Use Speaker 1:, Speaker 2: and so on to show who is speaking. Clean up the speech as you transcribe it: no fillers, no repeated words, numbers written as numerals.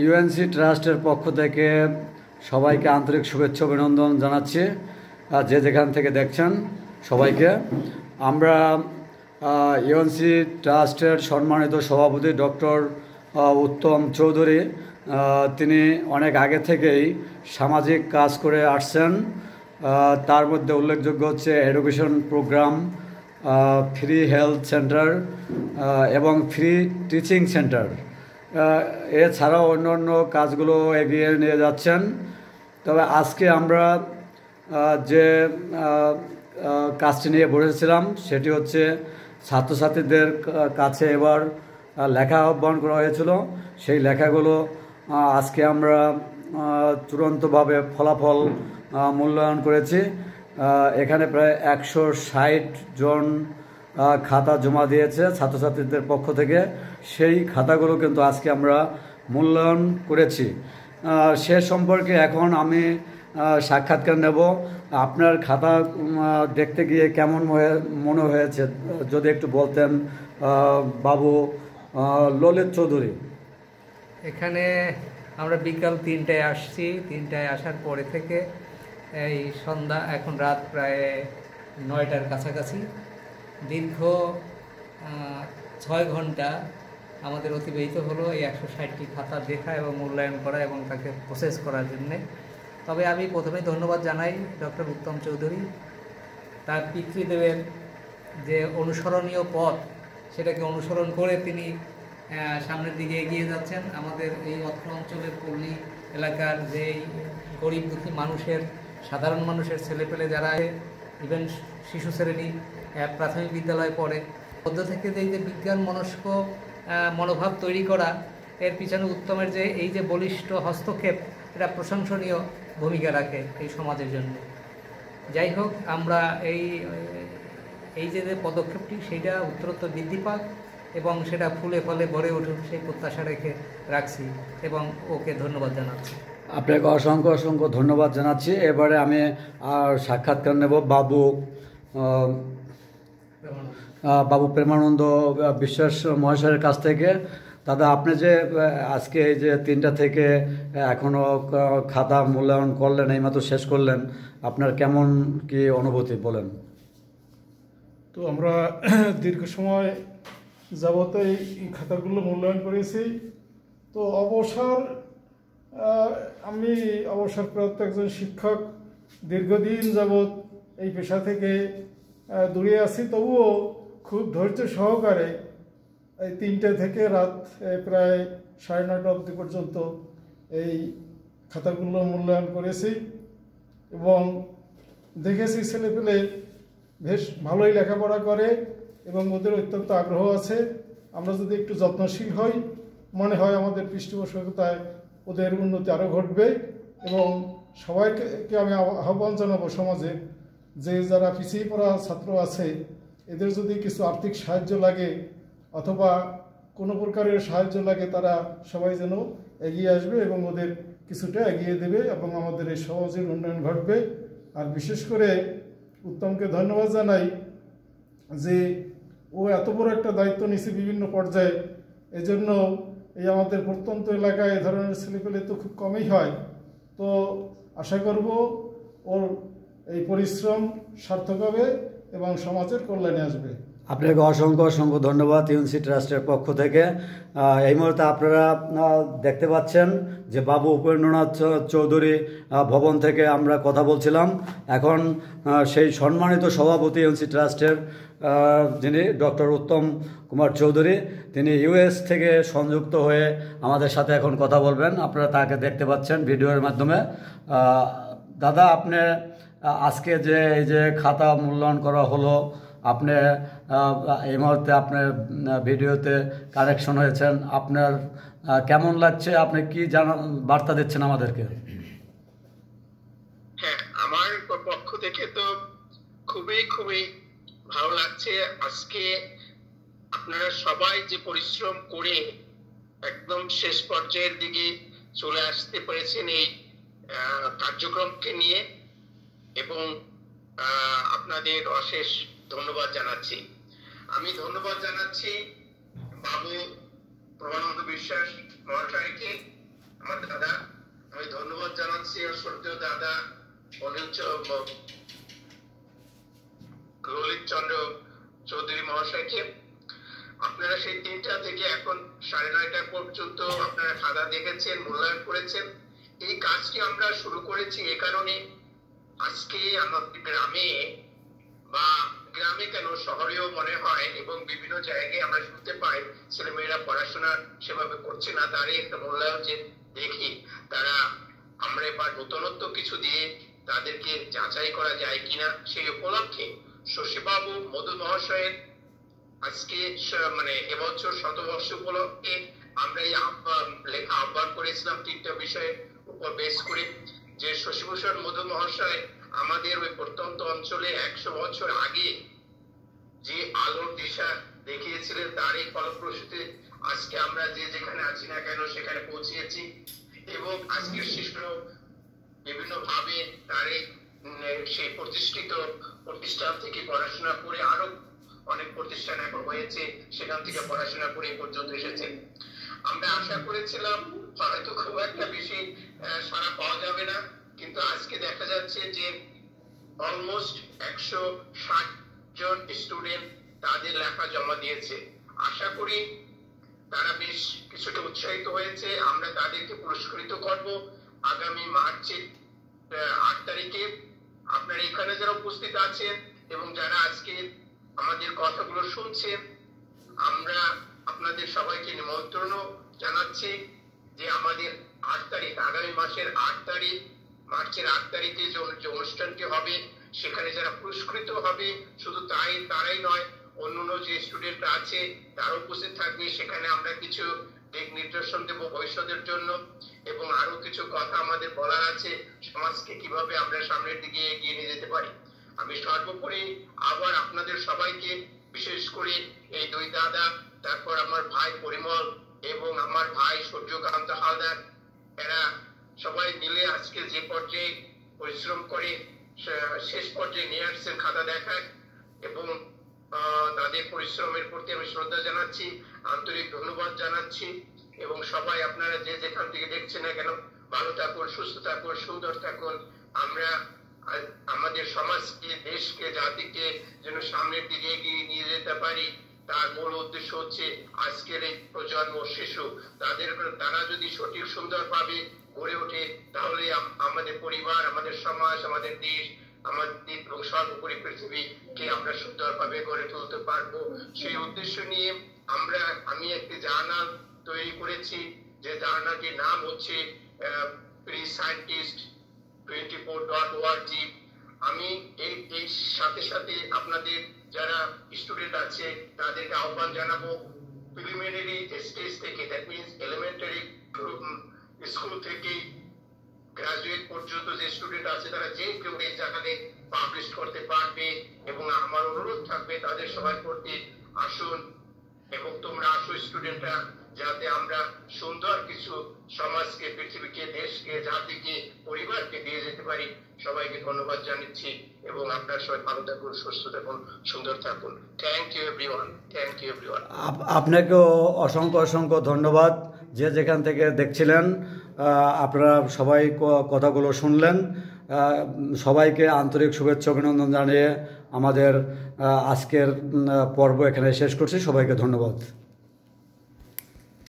Speaker 1: UNC ট্রাস্টের পক্ষ থেকে সবাইকে আন্তরিক শুভেচ্ছা অভিনন্দন জানাচ্ছি। যে যেখান থেকে দেখছেন সবাইকে। আমরা ইউএনসি ট্রাস্টের সম্মানিত সভাপতি ডক্টর উত্তম চৌধুরী, তিনি অনেক আগে থেকেই সামাজিক কাজ করে আসছেন। তার মধ্যে উল্লেখযোগ্য হচ্ছে education program, free health centre এবং ফ্রি টিচিং সেন্টার। এছাড়াও অন্য কাজগুলো এগিয়ে নিয়ে যাচ্ছেন। তবে আজকে আমরা যে কাজটি নিয়ে বসেছিলাম সেটি হচ্ছে ছাত্রছাত্রীদের কাছে এবার লেখা আহ্বান করা হয়েছিল। সেই লেখাগুলো আজকে আমরা চূড়ান্তভাবে ফলাফল মূল্যায়ন করেছি। এখানে প্রায় 160 জন খাতা জমা দিয়েছে ছাত্রছাত্রীদের পক্ষ থেকে। সেই খাতাগুলো কিন্তু আজকে আমরা মূল্যায়ন করেছি। সে সম্পর্কে এখন আমি সাক্ষাৎকার নেব। আপনার খাতা দেখতে গিয়ে কেমন মনে হয়েছে যদি একটু বলতেন বাবু ললিত চৌধুরী।
Speaker 2: এখানে আমরা বিকাল 3টায় আসছি। 3টায় আসার পরে থেকে এই সন্ধ্যা, এখন রাত প্রায় 9টার কাছাকাছি, দীর্ঘ 6 ঘন্টা আমাদের অতিবাহিত হলো এই 160টি খাতা দেখা এবং মূল্যায়ন করা এবং তাকে প্রসেস করার জন্যে। তবে আমি প্রথমেই ধন্যবাদ জানাই ডক্টর উত্তম চৌধুরী। তার পিতৃদেবের যে অনুসরণীয় পথ, সেটাকে অনুসরণ করে তিনি সামনের দিকে এগিয়ে যাচ্ছেন। আমাদের এই অত্র অঞ্চলের পল্লী এলাকার যে গরিব দুঃখী মানুষের, সাধারণ মানুষের ছেলেপেলে যারা ইভেন শিশু শ্রেণী প্রাথমিক বিদ্যালয়ে পড়ে, মধ্য থেকে যে বিজ্ঞান মনস্ক মনোভাব তৈরি করা, এর পিছনে উত্তমের যে এই যে বলিষ্ঠ হস্তক্ষেপ, এটা প্রশংসনীয় ভূমিকা রাখে এই সমাজের জন্য। যাই হোক, আমরা এই যে পদক্ষেপটি, সেটা উত্তরোত্তর বৃদ্ধি পাক এবং সেটা ফুলে ফলে ভরে উঠুক, সেই প্রত্যাশা রেখে রাখছি এবং ওকে ধন্যবাদ জানাচ্ছি।
Speaker 1: আপনাকে অসংখ্য ধন্যবাদ জানাচ্ছি। এবারে আমি সাক্ষাৎকার নেব বাবু প্রেমানন্দ বিশ্বাস মহাশয়ের কাছ থেকে। দাদা, আপনি যে আজকে এই যে 3টা থেকে এখনও খাতা মূল্যায়ন করলেন, এইমাত্র শেষ করলেন, আপনার কেমন কি অনুভূতি বলেন?
Speaker 3: তো আমরা দীর্ঘ সময় যাবত এই খাতাগুলো মূল্যায়ন করেছি। তো আমি অবসরপ্রাপ্ত একজন শিক্ষক, দীর্ঘদিন যাবত এই পেশা থেকে দূরে আছি। তবুও খুব ধৈর্য সহকারে এই 3টে থেকে রাত প্রায় 9:30 অবধি পর্যন্ত এই খাতাগুলো মূল্যায়ন করেছি এবং দেখেছি ছেলেপেলে বেশ ভালোই লেখাপড়া করে এবং ওদের অত্যন্ত আগ্রহ আছে। আমরা যদি একটু যত্নশীল হই, মনে হয় আমাদের পৃষ্ঠপোষকতায় ওদের উন্নতি আরও ঘটবে। এবং সবাইকে আমি আহ্বান জানাবো সমাজে যে যারা পিছিয়ে পড়া ছাত্র আছে, এদের যদি কিছু আর্থিক সাহায্য লাগে অথবা কোনো প্রকারের সাহায্য লাগে, তারা সবাই যেন এগিয়ে আসবে এবং ওদের কিছুটা এগিয়ে দেবে এবং আমাদের এই সমাজের উন্নয়ন ঘটবে। আর বিশেষ করে উত্তমকে ধন্যবাদ জানাই যে ও এত বড় একটা দায়িত্ব নিছে বিভিন্ন পর্যায়ে। এজন্য এই আমাদের প্রত্যন্ত এলাকায় এ ধরনের ছেলেপেলে তো খুব কমই হয়। তো আশা করব ওর এই পরিশ্রম সার্থক হবে এবং সমাজের কল্যাণে আসবে।
Speaker 1: আপনাকে অসংখ্য ধন্যবাদ ইউএনসি ট্রাস্টের পক্ষ থেকে। এই মুহূর্তে আপনারা দেখতে পাচ্ছেন যে বাবু উপেন্দ্রনাথ চৌধুরী ভবন থেকে আমরা কথা বলছিলাম। এখন সেই সম্মানিত সভাপতি ইউএনসি ট্রাস্টের যিনি ডক্টর উত্তম কুমার চৌধুরী, তিনি ইউএস থেকে সংযুক্ত হয়ে আমাদের সাথে এখন কথা বলবেন। আপনারা তাকে দেখতে পাচ্ছেন ভিডিওর মাধ্যমে। দাদা, আপনি আজকে যে এই যে খাতা মূল্যায়ন করা হলো, আপনি এই মুহূর্তে আপনার ভিডিওতে কানেকশন হয়েছেন, আপনার কেমন লাগছে? আপনি কি বার্তা দিচ্ছেন আমাদেরকে?
Speaker 4: হ্যাঁ, আমার পক্ষ থেকে তো খুবই ভালো লাগছে। আজকে আপনারা সবাই যে পরিশ্রম করে একদম শেষ পর্যায়ের দিকে চলে আসতে পেরেছেন এই কার্যক্রমকে নিয়ে, এবং আপনাদের অশেষ ধন্যবাদ জানাচ্ছি। আমি ধন্যবাদ জানাচ্ছি বাবু প্রভানন্দ বিশ্বাস মহাশয়কে, আমার দাদা, আমি ধন্যবাদ জানাচ্ছি। আর শ্রদ্ধেয় দাদা ললিত চন্দ্র চৌধুরী মহাশয়কে। আপনারা সেই 3টা থেকে এখন 9:30 পর্যন্ত আপনারা খাতা দেখেছেন, মূল্যায়ন করেছেন। এই কাজটি আমরা শুরু করেছি এ কারণে, আজকে আমাদের গ্রামে বা গ্রামে কেন শহরেও মনে হয় এবং বিভিন্ন জায়গায় আমরা শুনতে পাই ছেলেমেয়েরা পড়াশোনা সেভাবে করছে না, তারই একটা মূল্যায়ন যে দেখি তারা আমরা এবার নতুনত্ব কিছু দিয়ে তাদেরকে যাচাই করা যায় কিনা, সেই উপলক্ষে শশীবাবু মধু মহাশয়ের আজকে মানে এবছর শতবর্ষ উপলক্ষে আমরা এই লেখা আহ্বান করেছিলাম 3টা বিষয়ের উপর বেস করে, যে শশীভূষণ মধু মহাশয় আমাদের ওই প্রত্যন্ত অঞ্চলে 100 বছর আগে যে আলোর দিশা দেখিয়েছিলেন, তার এই ফলপ্রসূতে আজকে আমরা যে যেখানে আছি না কেন সেখানে পৌঁছিয়েছি। এবং আজকের শিশুরাও বিভিন্ন ভাবে তার সেই প্রতিষ্ঠিত প্রতিষ্ঠান থেকে পড়াশোনা করে আরো অনেক প্রতিষ্ঠান এখন হয়েছে, সেখান থেকে পড়াশোনা করে পর্যন্ত এসেছে। আমরা আশা করেছিলাম হয়তো খুব একটা বেশি সাড়া পাওয়া যাবে না, কিন্তু আজকে দেখা যাচ্ছে যে অলমোস্ট 160 জন স্টুডেন্ট তাদের লেখা জমা দিয়েছে। আশা করি তারা বেশ কিছুটা উৎসাহিত হয়েছে। আমরা তাদেরকে পুরস্কৃত করব আগামী মার্চের 8 তারিখে। আপনারা এখানে যারা উপস্থিত আছেন এবং যারা আজকে আমাদের কথাগুলো শুনছেন, আমরা আপনাদের সবাইকে নিমন্ত্রণ জানাচ্ছি যে আমাদের 8 তারিখ, আগামী মাসের 8 তারিখ, মার্চের 8 তারিখে যে অনুষ্ঠানটি হবে, সেখানে যারা পুরস্কৃত হবে শুধু তারাই নয়, অন্যান্য যে স্টুডেন্টরা আছে তারা উপস্থিত থাকবে। সেখানে আমরা কিছু দিক নির্দেশন দেব ভবিষ্যতের জন্য এবং আরো কিছু কথা আমাদের বলার আছে, সমাজকে কিভাবে আমরা সামনের দিকে এগিয়ে নিয়ে যেতে পারি। আমি সর্বোপরি আবার আপনাদের সবাইকে, বিশেষ করে এই 2 দাদা, তারপর আমার ভাই পরিমল এবং আমার ভাই সূর্যকান্ত হালদার, এরা সবাই মিলে আজকে যে পর্যায়ে পরিশ্রম করে শেষ পর্যায়ে নিয়ে আসছেন খাতা দেখায়, এবং তাদের পরিশ্রমের প্রতি আমি শ্রদ্ধা জানাচ্ছি, আন্তরিক ধন্যবাদ জানাচ্ছি। এবং সবাই আপনারা যে যেখান থেকে দেখছেন না কেন, ভালো থাকুন, সুস্থ থাকুন, সুন্দর থাকুন। আমরা আমাদের সমাজকে, দেশকে, জাতিকে যেন সামনের দিকে এগিয়ে নিয়ে যেতে পারি, তার মূল উদ্দেশ্য হচ্ছে আজকের এই প্রজন্ম শিশু, তারা যদি সঠিক সুন্দরভাবে গড়ে ওঠে, তাহলে আমাদের পরিবার, আমাদের সমাজ, আমাদের দেশ, আমাদের এবং সর্বোপরি পৃথিবীকে আমরা সুন্দরভাবে গড়ে তুলতে পারবো। সেই উদ্দেশ্য নিয়ে আমি একটি জার্নাল তৈরি করেছি, যে জার্নালটির নাম হচ্ছে prescientist24.org। আমি এই সাথে সাথে আপনাদের যারা স্টুডেন্ট আছে তাদেরকে আহ্বান জানাবো, প্রিলিমিনারি স্টেজ থেকে, দ্যাট মিনস এলিমেন্টারি স্কুল থেকে গ্রাজুয়েট পর্যন্ত যে স্টুডেন্ট আছে তারা যে কেউ এই জায়গাতে পাবলিশ করতে পারবে। এবং আমার অনুরোধ থাকবে তাদের সবার প্রতি, আসুন এবং তোমরা আসো স্টুডেন্টরা, যাতে আমরা সুন্দর কিছু সমাজকে, পৃথিবীকে, দেশকে, জাতিকে, পরিবারকে দিয়ে যেতে পারি। সবাইকে ধন্যবাদ জানাচ্ছি এবং আপনারা সবাই ভালো থাকুন, সুস্থ থাকুন, সুন্দর থাকুন। Thank you everyone, thank you everyone.
Speaker 1: আপনাকেও অসংখ্য ধন্যবাদ, যে যেখান থেকে দেখছিলেন। আপনারা সবাই কথাগুলো শুনলেন। সবাইকে আন্তরিক শুভেচ্ছা অভিনন্দন জানিয়ে আমাদের আজকের পর্ব এখানে শেষ করছি। সবাইকে ধন্যবাদ।